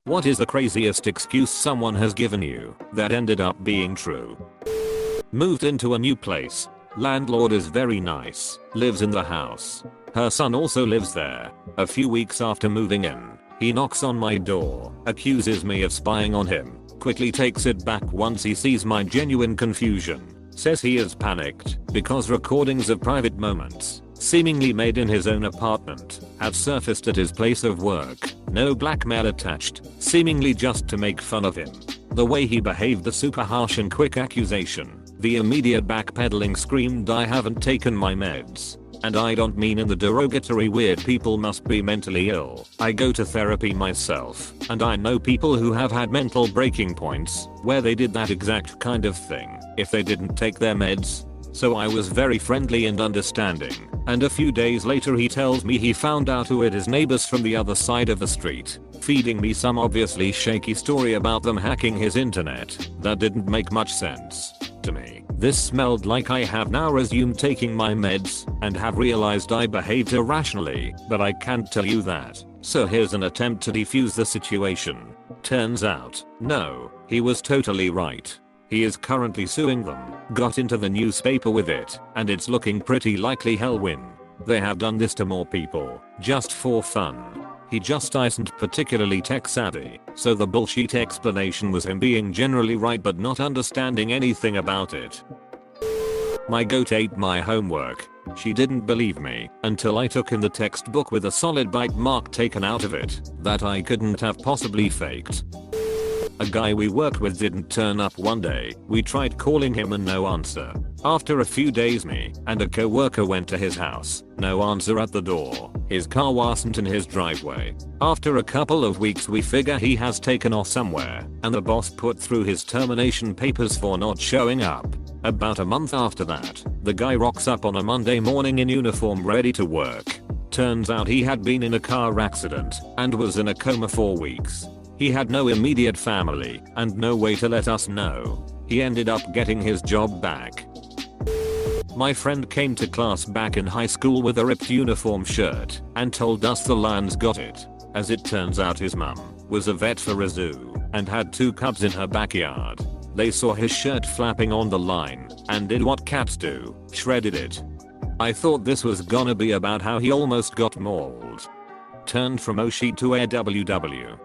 What is the craziest excuse someone has given you that ended up being true? Moved into a new place. Landlord is very nice, lives in the house. Her son also lives there. A few weeks after moving in, he knocks on my door, accuses me of spying on him, quickly takes it back once he sees my genuine confusion, says he is panicked because recordings of private moments, seemingly made in his own apartment, have surfaced at his place of work. No blackmail attached, seemingly just to make fun of him. The way he behaved, the super harsh and quick accusation, the immediate backpedaling screamed I haven't taken my meds. And I don't mean in the derogatory weird people must be mentally ill. I go to therapy myself, and I know people who have had mental breaking points where they did that exact kind of thing if they didn't take their meds. So I was very friendly and understanding, and a few days later he tells me he found out who it is, neighbors from the other side of the street, feeding me some obviously shaky story about them hacking his internet that didn't make much sense to me. This smelled like I have now resumed taking my meds and have realized I behaved irrationally, but I can't tell you that. So here's an attempt to defuse the situation. Turns out, no, he was totally right. He is currently suing them, got into the newspaper with it, and it's looking pretty likely he'll win. They have done this to more people, just for fun. He just isn't particularly tech savvy, so the bullshit explanation was him being generally right but not understanding anything about it. My goat ate my homework. She didn't believe me until I took in the textbook with a solid bite mark taken out of it that I couldn't have possibly faked. A guy we worked with didn't turn up one day. We tried calling him and no answer. After a few days me and a co-worker went to his house. No answer at the door. His car wasn't in his driveway. After a couple of weeks we figure he has taken off somewhere and the boss put through his termination papers for not showing up. About a month after that, the guy rocks up on a Monday morning in uniform ready to work. Turns out he had been in a car accident and was in a coma for weeks. He had no immediate family and no way to let us know. He ended up getting his job back. My friend came to class back in high school with a ripped uniform shirt and told us the Lions got it. As it turns out his mum was a vet for a zoo and had 2 cubs in her backyard. They saw his shirt flapping on the line and did what cats do, shredded it. I thought this was gonna be about how he almost got mauled. Turned from Oshi to AWW.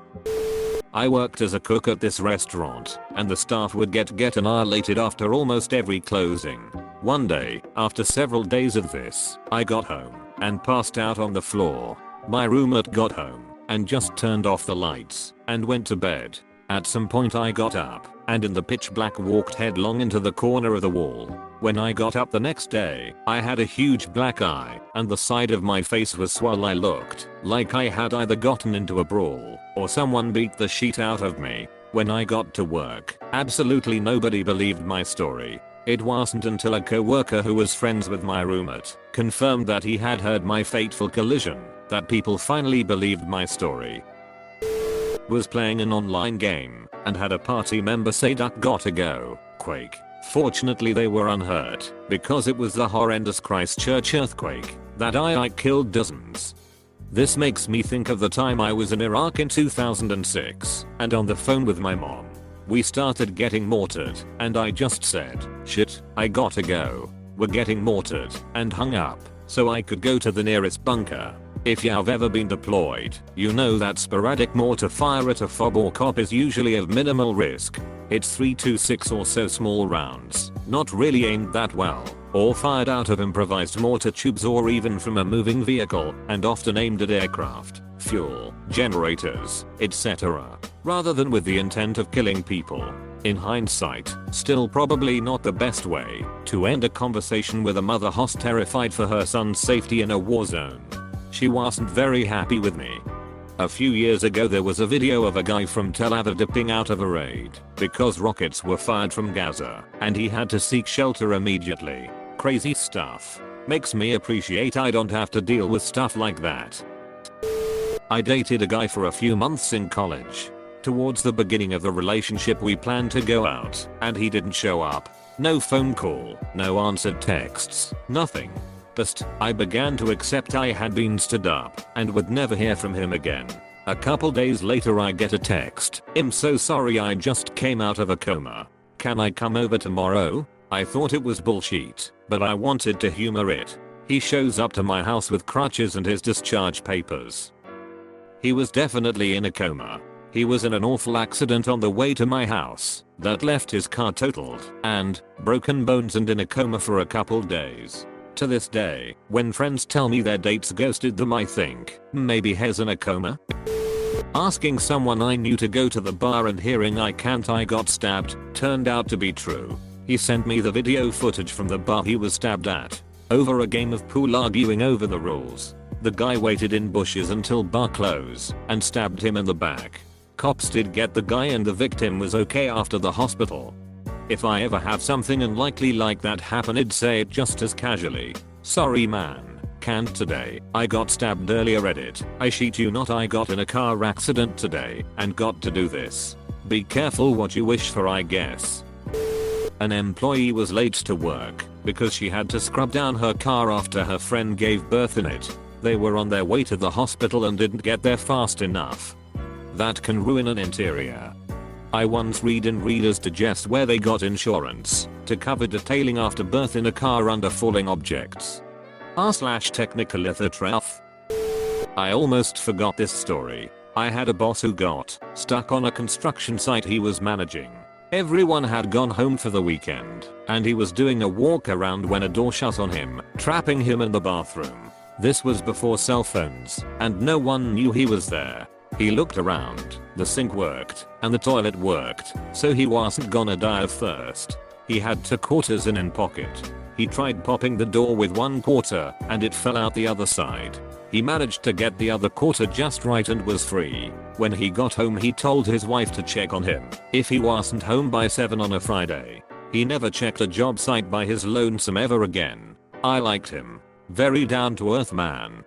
I worked as a cook at this restaurant, and the staff would get annihilated after almost every closing. One day, after several days of this, I got home and passed out on the floor. My roommate got home and just turned off the lights and went to bed. At some point I got up and in the pitch black walked headlong into the corner of the wall. When I got up the next day, I had a huge black eye and the side of my face was swollen. I looked like I had either gotten into a brawl or someone beat the shit out of me. When I got to work, absolutely nobody believed my story. It wasn't until a co-worker who was friends with my roommate confirmed that he had heard my fateful collision that people finally believed my story. Was playing an online game and had a party member say duck gotta go, quake. Fortunately they were unhurt because it was the horrendous Christchurch earthquake that I killed dozens. This makes me think of the time I was in Iraq in 2006 and on the phone with my mom. We started getting mortared and I just said, shit, I gotta go. We're getting mortared, and hung up so I could go to the nearest bunker. If you have ever been deployed, you know that sporadic mortar fire at a fob or cop is usually of minimal risk. It's 3 to 6 or so small rounds, not really aimed that well, or fired out of improvised mortar tubes or even from a moving vehicle, and often aimed at aircraft, fuel, generators, etc., rather than with the intent of killing people. In hindsight, still probably not the best way to end a conversation with a mother host terrified for her son's safety in a war zone. She wasn't very happy with me. A few years ago there was a video of a guy from Tel Aviv dipping out of a raid because rockets were fired from Gaza and he had to seek shelter immediately. Crazy stuff. Makes me appreciate I don't have to deal with stuff like that. I dated a guy for a few months in college. Towards the beginning of the relationship we planned to go out and he didn't show up. No phone call, no answered texts, nothing. I began to accept I had been stood up and would never hear from him again. A couple days later I get a text. I'm so sorry, I just came out of a coma. Can I come over tomorrow? I thought it was bullshit, but I wanted to humor it. He shows up to my house with crutches and his discharge papers. He was definitely in a coma. He was in an awful accident on the way to my house that left his car totaled and broken bones and in a coma for a couple days. To this day, when friends tell me their dates ghosted them, I think, maybe he's in a coma? Asking someone I knew to go to the bar and hearing I got stabbed turned out to be true. He sent me the video footage from the bar he was stabbed at. Over a game of pool arguing over the rules. The guy waited in bushes until bar close and stabbed him in the back. Cops did get the guy and the victim was okay after the hospital. If I ever have something unlikely like that happen, I'd say it just as casually. Sorry man, can't today. I got stabbed earlier. Reddit. I shit you not, I got in a car accident today and got to do this. Be careful what you wish for, I guess. An employee was late to work because she had to scrub down her car after her friend gave birth in it. They were on their way to the hospital and didn't get there fast enough. That can ruin an interior. I once read in Reader's Digest where they got insurance to cover detailing after birth in a car under falling objects. r/technical truth. I almost forgot this story. I had a boss who got stuck on a construction site he was managing. Everyone had gone home for the weekend, and he was doing a walk around when a door shut on him, trapping him in the bathroom. This was before cell phones, and no one knew he was there. He looked around, the sink worked, and the toilet worked, so he wasn't gonna die of thirst. He had 2 quarters in pocket. He tried popping the door with 1 quarter, and it fell out the other side. He managed to get the other quarter just right and was free. When he got home he told his wife to check on him if he wasn't home by 7 on a Friday. He never checked a job site by his lonesome ever again. I liked him. Very down to earth man.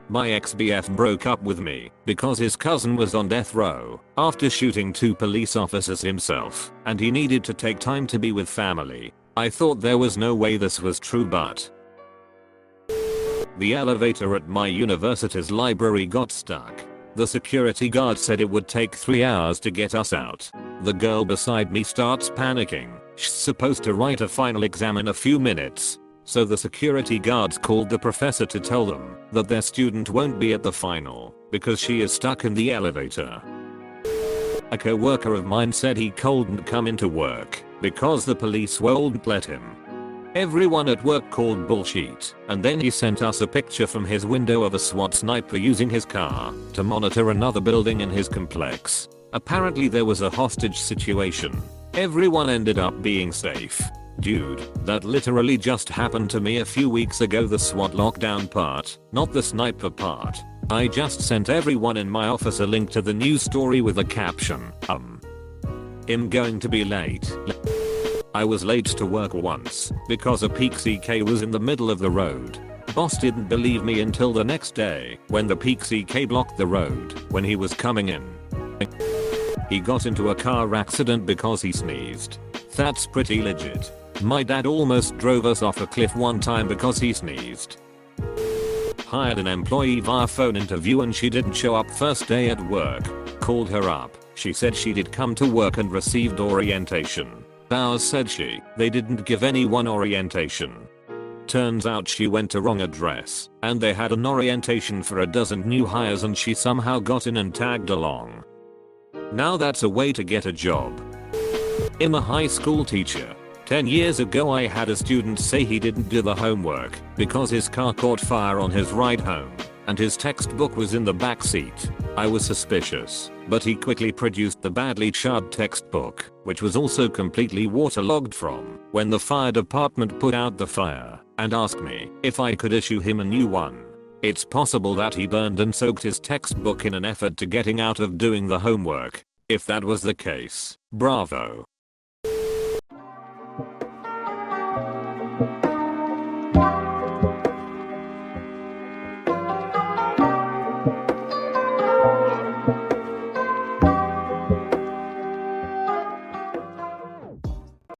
My ex-BF broke up with me because his cousin was on death row after shooting 2 police officers himself, and he needed to take time to be with family. I thought there was no way this was true, but the elevator at my university's library got stuck. The security guard said it would take 3 hours to get us out. The girl beside me starts panicking. She's supposed to write a final exam in a few minutes. So the security guards called the professor to tell them that their student won't be at the final because she is stuck in the elevator. A co-worker of mine said he couldn't come into work because the police won't let him. Everyone at work called bullshit, and then he sent us a picture from his window of a SWAT sniper using his car to monitor another building in his complex. Apparently there was a hostage situation. Everyone ended up being safe. Dude, that literally just happened to me a few weeks ago. The SWAT lockdown part, not the sniper part. I just sent everyone in my office a link to the news story with a caption, I'm going to be late. I was late to work once because a peak CK was in the middle of the road. Boss didn't believe me until the next day when the peak CK blocked the road when he was coming in. He got into a car accident because he sneezed. That's pretty legit. My dad almost drove us off a cliff one time because he sneezed. Hired an employee via phone interview and she didn't show up first day at work. Called her up. She said she did come to work and received orientation. Ours said they didn't give anyone orientation. Turns out she went to wrong address and they had an orientation for a dozen new hires and she somehow got in and tagged along. Now that's a way to get a job. I'm a high school teacher. 10 years ago I had a student say he didn't do the homework because his car caught fire on his ride home and his textbook was in the back seat. I was suspicious, but he quickly produced the badly charred textbook, which was also completely waterlogged from when the fire department put out the fire, and asked me if I could issue him a new one. It's possible that he burned and soaked his textbook in an effort to getting out of doing the homework. If that was the case, bravo.